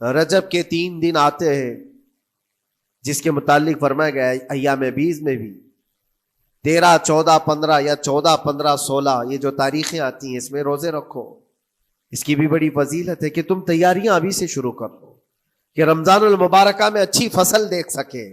رجب کے 3 دن آتے ہیں جس کے متعلق فرمایا گیا ہے ایام بیز میں بھی 13, 14, 15 یا 14, 15, 16 یہ جو تاریخیں آتی ہیں اس میں روزے رکھو. اس کی بھی بڑی فضیلت ہے کہ تم تیاریاں ابھی سے شروع کر دو کہ رمضان المبارکہ میں اچھی فصل دیکھ سکے,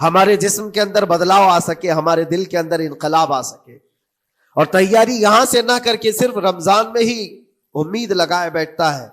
ہمارے جسم کے اندر بدلاؤ آ سکے, ہمارے دل کے اندر انقلاب آ سکے. اور تیاری یہاں سے نہ کر کے صرف رمضان میں ہی امید لگائے بیٹھتا ہے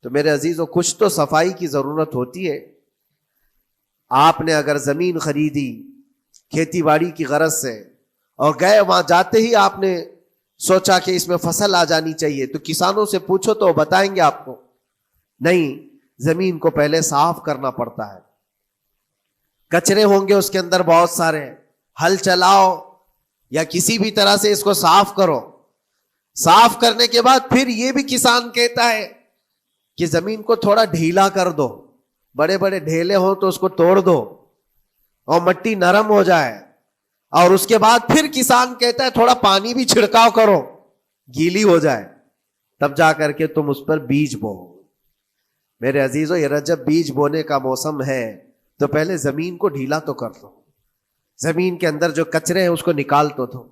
تو میرے عزیزوں کچھ تو صفائی کی ضرورت ہوتی ہے. آپ نے اگر زمین خریدی کھیتی باڑی کی غرض سے اور گئے, وہاں جاتے ہی آپ نے سوچا کہ اس میں فصل آ جانی چاہیے, تو کسانوں سے پوچھو تو بتائیں گے آپ کو نہیں, زمین کو پہلے صاف کرنا پڑتا ہے, کچرے ہوں گے اس کے اندر بہت سارے, ہل چلاؤ یا کسی بھی طرح سے اس کو صاف کرو. صاف کرنے کے بعد پھر یہ بھی کسان کہتا ہے کہ زمین کو تھوڑا ڈھیلا کر دو, بڑے بڑے ڈھیلے ہوں تو اس کو توڑ دو اور مٹی نرم ہو جائے. اور اس کے بعد پھر کسان کہتا ہے تھوڑا پانی بھی چھڑکاؤ کرو, گیلی ہو جائے, تب جا کر کے تم اس پر بیج بو. میرے عزیزو یہ رجب بیج بونے کا موسم ہے تو پہلے زمین کو ڈھیلا تو کر دو, زمین کے اندر جو کچرے ہیں اس کو نکال تو دو,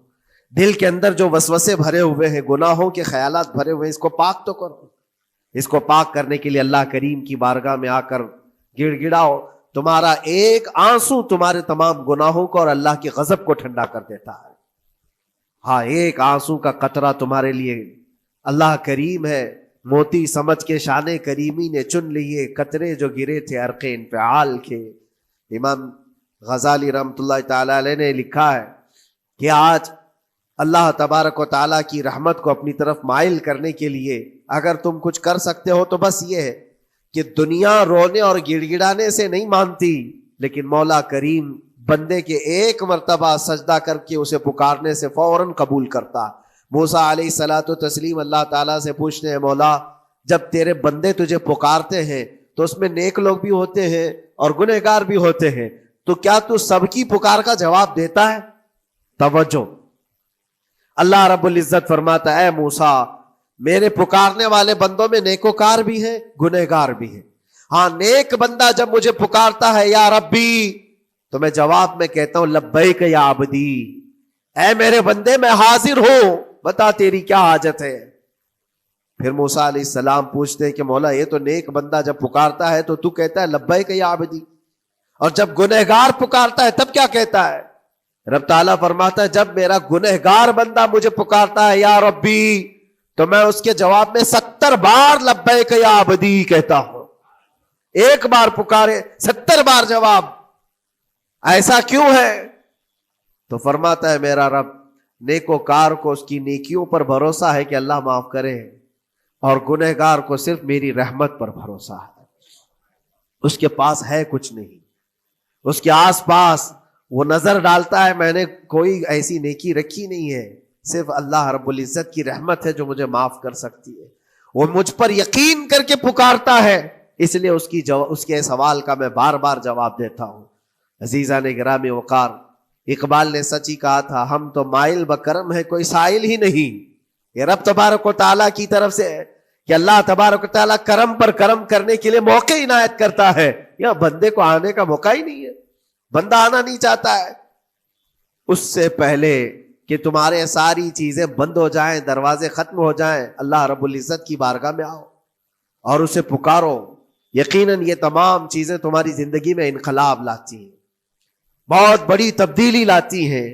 دل کے اندر جو وسوسے بھرے ہوئے ہیں, گناہوں کے خیالات بھرے ہوئے ہیں, اس کو پاک تو کرو. اس کو پاک کرنے کے لیے اللہ کریم کی بارگاہ میں آ کر گڑ گڑاؤ. تمہارا ایک آنسو تمہارے تمام گناہوں کو اور اللہ کی غضب کو ٹھنڈا کر دیتا ہے. ہاں, ایک آنسو کا قطرہ تمہارے لیے اللہ کریم ہے, موتی سمجھ کے شان کریمی نے چن لیے قطرے جو گرے تھے عرق انفعال کے. امام غزالی رحمۃ اللہ تعالی علیہ نے لکھا ہے کہ آج اللہ تبارک و تعالیٰ کی رحمت کو اپنی طرف مائل کرنے کے لیے اگر تم کچھ کر سکتے ہو تو بس یہ ہے کہ دنیا رونے اور گڑ گڑانے سے نہیں مانتی, لیکن مولا کریم بندے کے ایک مرتبہ سجدہ کر کے اسے پکارنے سے فوراً قبول کرتا. موسیٰ علیہ الصلاۃ والتسلیم اللہ تعالیٰ سے پوچھتے ہیں مولا جب تیرے بندے تجھے پکارتے ہیں تو اس میں نیک لوگ بھی ہوتے ہیں اور گنہگار بھی ہوتے ہیں, تو کیا تو سب کی پکار کا جواب دیتا ہے؟ توجہ, اللہ رب العزت فرماتا ہے اے موسیٰ میرے پکارنے والے بندوں میں نیکوکار بھی ہیں گنہگار بھی ہیں. ہاں, نیک بندہ جب مجھے پکارتا ہے یا ربی تو میں جواب میں کہتا ہوں لبیک یا عبدی, اے میرے بندے میں حاضر ہوں, بتا تیری کیا حاجت ہے. پھر موسیٰ علیہ السلام پوچھتے ہیں کہ مولا یہ تو نیک بندہ جب پکارتا ہے تو تو کہتا ہے لبیک یا عبدی, اور جب گنہگار پکارتا ہے تب کیا کہتا ہے؟ رب تعالیٰ فرماتا ہے جب میرا گنہگار بندہ مجھے پکارتا ہے یا ربی تو میں اس کے جواب میں 70 بار لبیک یا عبدی کہتا ہوں. ایک بار پکارے 70 بار جواب. ایسا کیوں ہے؟ تو فرماتا ہے میرا رب نیکوکار کو اس کی نیکیوں پر بھروسہ ہے کہ اللہ معاف کرے, اور گنہگار کو صرف میری رحمت پر بھروسہ ہے. اس کے پاس ہے کچھ نہیں, اس کے آس پاس وہ نظر ڈالتا ہے میں نے کوئی ایسی نیکی رکھی نہیں ہے, صرف اللہ رب العزت کی رحمت ہے جو مجھے معاف کر سکتی ہے. وہ مجھ پر یقین کر کے پکارتا ہے, اس لیے اس کے سوال کا میں بار بار جواب دیتا ہوں. عزیزان گرامی وقار, اقبال نے سچ ہی کہا تھا ہم تو مائل بکرم ہے کوئی سائل ہی نہیں. یہ رب تبارک و تعالیٰ کی طرف سے ہے کہ اللہ تبارک و تعالیٰ کرم پر کرم کرنے کے لیے موقع عنایت کرتا ہے. یا بندے کو آنے کا موقع ہی نہیں ہے, بندہ آنا نہیں چاہتا ہے. اس سے پہلے کہ تمہارے ساری چیزیں بند ہو جائیں, دروازے ختم ہو جائیں, اللہ رب العزت کی بارگاہ میں آؤ اور اسے پکارو. یقیناً یہ تمام چیزیں تمہاری زندگی میں انقلاب لاتی ہیں, بہت بڑی تبدیلی لاتی ہیں.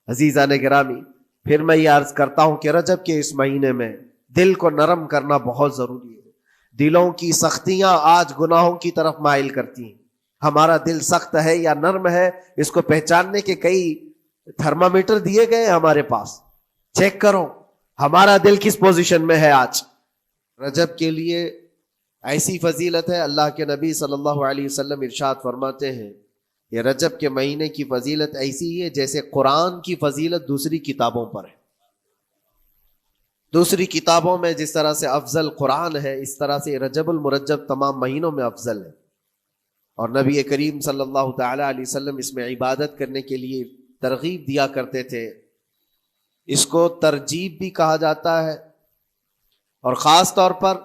عزیزان گرامی, پھر میں یہ عرض کرتا ہوں کہ رجب کے اس مہینے میں دل کو نرم کرنا بہت ضروری ہے. دلوں کی سختیاں آج گناہوں کی طرف مائل کرتی ہیں. ہمارا دل سخت ہے یا نرم ہے اس کو پہچاننے کے کئی تھرمامیٹر دیے گئے ہمارے پاس. چیک کرو ہمارا دل کس پوزیشن میں ہے آج. رجب کے لیے ایسی فضیلت ہے, اللہ کے نبی صلی اللہ علیہ وسلم ارشاد فرماتے ہیں یہ رجب کے مہینے کی فضیلت ایسی ہے جیسے قرآن کی فضیلت دوسری کتابوں پر ہے. دوسری کتابوں میں جس طرح سے افضل قرآن ہے اس طرح سے رجب المرجب تمام مہینوں میں افضل ہے. اور نبی کریم صلی اللہ تعالی علیہ وسلم اس میں عبادت کرنے کے لیے ترغیب دیا کرتے تھے. اس کو ترجیب بھی کہا جاتا ہے, اور خاص طور پر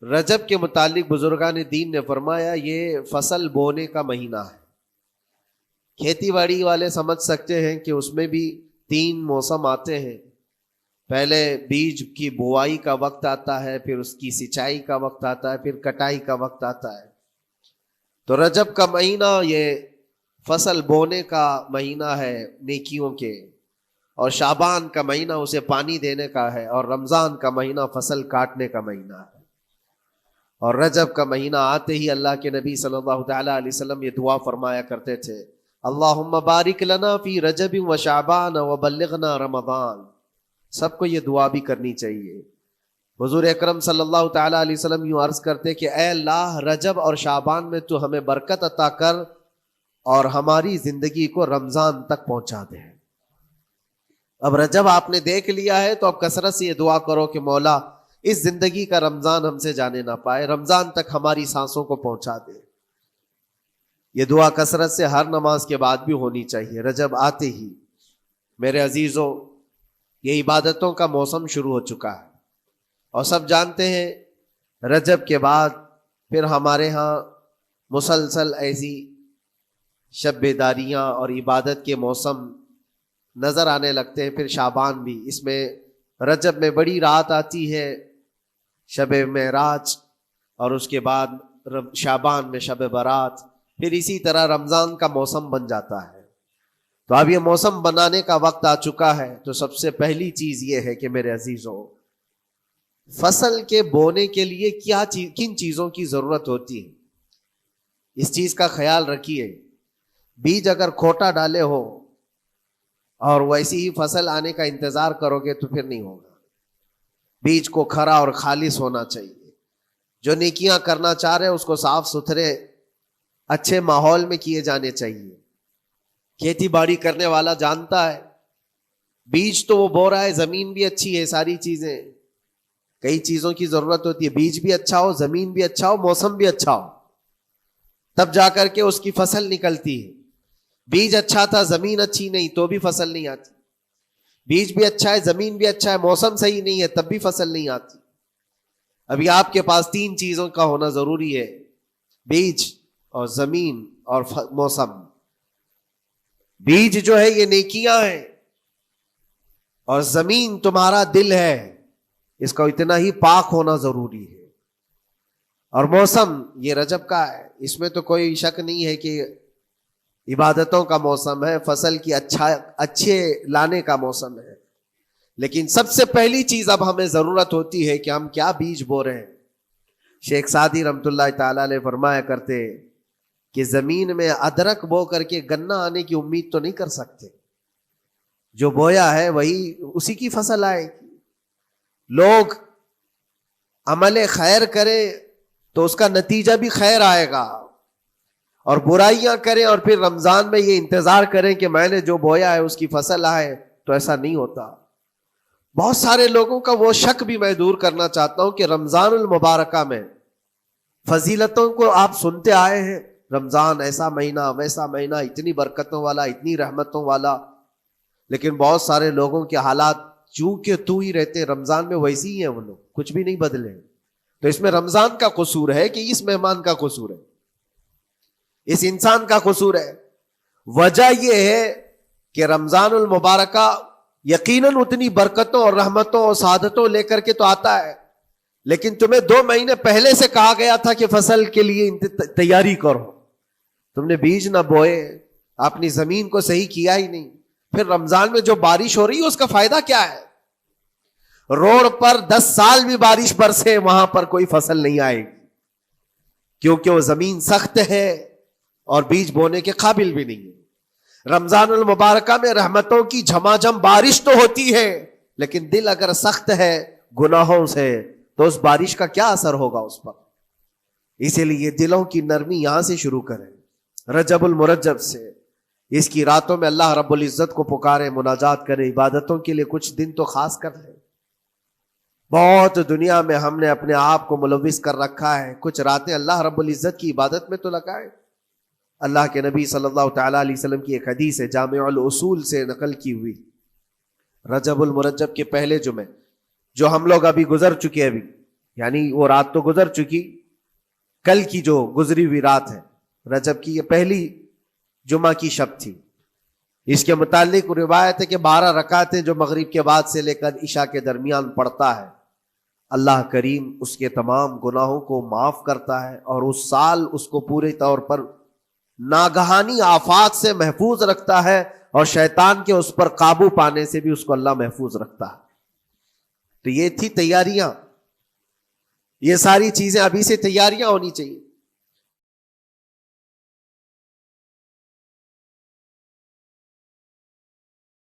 رجب کے متعلق بزرگان دین نے فرمایا یہ فصل بونے کا مہینہ ہے. کھیتی باڑی والے سمجھ سکتے ہیں کہ اس میں بھی 3 موسم آتے ہیں. پہلے بیج کی بوائی کا وقت آتا ہے، پھر اس کی سینچائی کا وقت آتا ہے، پھر کٹائی کا وقت آتا ہے. تو رجب کا مہینہ یہ فصل بونے کا مہینہ ہے نیکیوں کے، اور شعبان کا مہینہ اسے پانی دینے کا ہے، اور رمضان کا مہینہ فصل کاٹنے کا مہینہ ہے. اور رجب کا مہینہ آتے ہی اللہ کے نبی صلی اللہ تعالیٰ علیہ وسلم یہ دعا فرمایا کرتے تھے، اللہم بارک لنا فی رجب و شعبان و بلغنا رمضان. سب کو یہ دعا بھی کرنی چاہیے. حضور اکرم صلی اللہ تعالیٰ علیہ وسلم یوں عرض کرتے کہ اے اللہ رجب اور شعبان میں تو ہمیں برکت عطا کر اور ہماری زندگی کو رمضان تک پہنچا دے. اب رجب آپ نے دیکھ لیا ہے تو اب کثرت سے یہ دعا کرو کہ مولا اس زندگی کا رمضان ہم سے جانے نہ پائے، رمضان تک ہماری سانسوں کو پہنچا دے. یہ دعا کثرت سے ہر نماز کے بعد بھی ہونی چاہیے. رجب آتے ہی میرے عزیزوں یہ عبادتوں کا موسم شروع ہو چکا ہے، اور سب جانتے ہیں رجب کے بعد پھر ہمارے ہاں مسلسل ایسی شب بیداریاں اور عبادت کے موسم نظر آنے لگتے ہیں. پھر شعبان بھی، اس میں رجب میں بڑی رات آتی ہے شب معراج، اور اس کے بعد شعبان میں شب برات، پھر اسی طرح رمضان کا موسم بن جاتا ہے. تو اب یہ موسم بنانے کا وقت آ چکا ہے. تو سب سے پہلی چیز یہ ہے کہ میرے عزیزوں فصل کے بونے کے لیے کن چیزوں کی ضرورت ہوتی ہے، اس چیز کا خیال رکھیے. بیج اگر کھوٹا ڈالے ہو اور ویسی ہی فصل آنے کا انتظار کرو گے تو پھر نہیں ہوگا. بیج کو کھرا اور خالص ہونا چاہیے. جو نیکیاں کرنا چاہ رہے اس کو صاف ستھرے اچھے ماحول میں کیے جانے چاہیے. کھیتی باڑی کرنے والا جانتا ہے بیج تو وہ بو رہا ہے، زمین بھی اچھی ہے، ساری چیزیں، کئی چیزوں کی ضرورت ہوتی ہے. بیج بھی اچھا ہو، زمین بھی اچھا ہو، موسم بھی اچھا ہو، تب جا کر کے اس کی فصل نکلتی ہے. بیج اچھا تھا، زمین اچھی نہیں تو بھی فصل نہیں آتی. بیج بھی اچھا ہے، زمین بھی اچھا ہے، موسم صحیح نہیں ہے تب بھی فصل نہیں آتی. ابھی آپ کے پاس 3 چیزوں کا ہونا ضروری ہے، بیج اور زمین اور موسم. بیج جو ہے یہ نیکیاں ہیں، اور زمین تمہارا دل ہے، اس کا اتنا ہی پاک ہونا ضروری ہے. اور موسم یہ رجب کا ہے، اس میں تو کوئی شک نہیں ہے کہ عبادتوں کا موسم ہے، فصل کی اچھے لانے کا موسم ہے. لیکن سب سے پہلی چیز اب ہمیں ضرورت ہوتی ہے کہ ہم کیا بیج بو رہے ہیں. شیخ سعدی رحمۃ اللہ تعالی علیہ فرمایا کرتے کہ زمین میں ادرک بو کر کے گنا آنے کی امید تو نہیں کر سکتے. جو بویا ہے وہی اسی کی فصل آئے گی. لوگ عمل خیر کرے تو اس کا نتیجہ بھی خیر آئے گا، اور برائیاں کریں اور پھر رمضان میں یہ انتظار کریں کہ میں نے جو بویا ہے اس کی فصل آئے، تو ایسا نہیں ہوتا. بہت سارے لوگوں کا وہ شک بھی میں دور کرنا چاہتا ہوں کہ رمضان المبارکہ میں فضیلتوں کو آپ سنتے آئے ہیں، رمضان ایسا مہینہ ویسا مہینہ، اتنی برکتوں والا، اتنی رحمتوں والا، لیکن بہت سارے لوگوں کے حالات چونکہ تو ہی رہتے رمضان میں ویسے ہی ہیں، وہ لوگ کچھ بھی نہیں بدلے. تو اس میں رمضان کا قصور ہے کہ اس مہمان کا قصور ہے، اس انسان کا قصور ہے؟ وجہ یہ ہے کہ رمضان المبارکہ یقیناً اتنی برکتوں اور رحمتوں اور سعادتوں لے کر کے تو آتا ہے، لیکن تمہیں 2 مہینے پہلے سے کہا گیا تھا کہ فصل کے لیے تیاری کرو. تم نے بیج نہ بوئے، اپنی زمین کو صحیح کیا ہی نہیں. پھر رمضان میں جو بارش ہو رہی ہے اس کا فائدہ کیا ہے؟ روڈ پر 10 سال بھی بارش برسے وہاں پر کوئی فصل نہیں آئے گی، کیونکہ وہ زمین سخت ہے اور بیج بونے کے قابل بھی نہیں ہے. رمضان المبارکہ میں رحمتوں کی جھماجھم بارش تو ہوتی ہے، لیکن دل اگر سخت ہے گناہوں سے تو اس بارش کا کیا اثر ہوگا اس پر؟ اسی لیے دلوں کی نرمی یہاں سے شروع کریں، رجب المرجب سے. اس کی راتوں میں اللہ رب العزت کو پکارے، مناجات کرے، عبادتوں کے لیے کچھ دن تو خاص کر لیں. بہت دنیا میں ہم نے اپنے آپ کو ملوث کر رکھا ہے، کچھ راتیں اللہ رب العزت کی عبادت میں تو لگائے. اللہ کے نبی صلی اللہ تعالیٰ علیہ وسلم کی ایک حدیث ہے، جامع الاصول سے نقل کی ہوئی، رجب المرجب کے پہلے جمعے جو ہم لوگ ابھی گزر چکے ابھی یعنی وہ رات تو گزر چکی، کل کی جو گزری ہوئی رات ہے رجب کی، یہ پہلی جمعہ کی شب تھی. اس کے متعلق روایت ہے کہ 12 رکعتیں جو مغرب کے بعد سے لے کر عشاء کے درمیان پڑھتا ہے، اللہ کریم اس کے تمام گناہوں کو معاف کرتا ہے اور اس سال اس کو پورے طور پر ناگہانی آفات سے محفوظ رکھتا ہے، اور شیطان کے اس پر قابو پانے سے بھی اس کو اللہ محفوظ رکھتا ہے. تو یہ تھی تیاریاں، یہ ساری چیزیں ابھی سے تیاریاں ہونی چاہیے.